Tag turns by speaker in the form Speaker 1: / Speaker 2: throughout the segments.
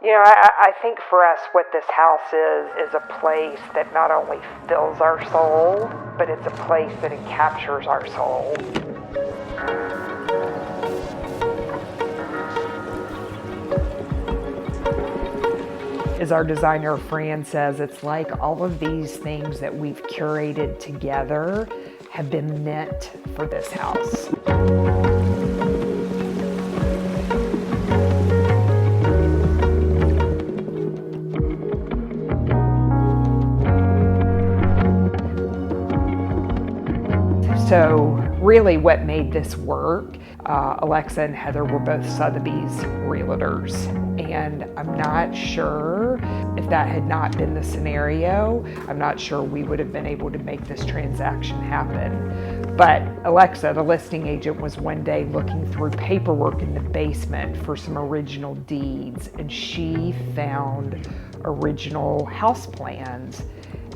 Speaker 1: I think for us what this house is a place that not only fills our soul, but it's a place that captures our soul. As our designer Fran says, it's like all of these things that we've curated together have been meant for this house. So really what made this work, Alexa and Heather were both Sotheby's realtors, and I'm not sure if that had not been the scenario, I'm not sure we would have been able to make this transaction happen. But Alexa, the listing agent, was one day looking through paperwork in the basement for some original deeds, and she found original house plans,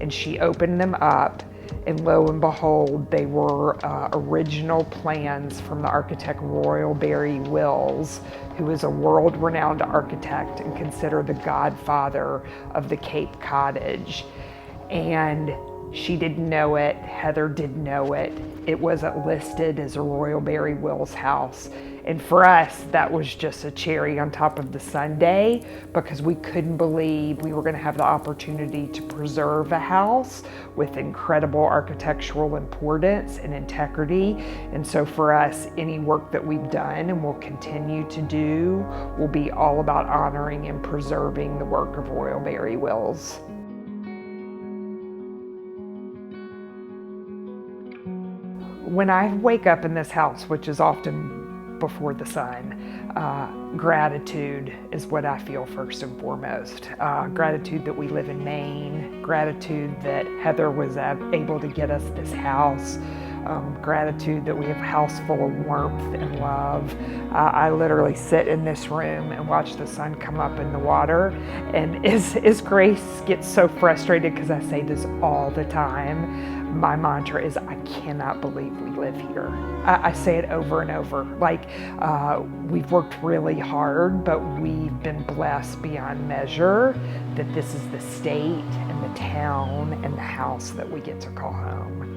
Speaker 1: and she opened them up. And lo and behold, they were original plans from the architect Royal Barry Wills, who is a world-renowned architect and considered the godfather of the Cape Cottage. And she didn't know it, Heather didn't know it. It wasn't listed as a Royal Barry Wills house. And for us, that was just a cherry on top of the sundae, because we couldn't believe we were going to have the opportunity to preserve a house with incredible architectural importance and integrity. And so for us, any work that we've done and will continue to do will be all about honoring and preserving the work of Royal Barry Wills. When I wake up in this house, which is often before the sun, gratitude is what I feel first and foremost. Gratitude that we live in Maine, gratitude that Heather was able to get us this house, gratitude that we have a house full of warmth and love. I literally sit in this room and watch the sun come up in the water, and as Grace gets so frustrated because I say this all the time, my mantra is, I cannot believe we live here. I say it over and over. We've worked really hard, but we've been blessed beyond measure that this is the state and the town and the house that we get to call home.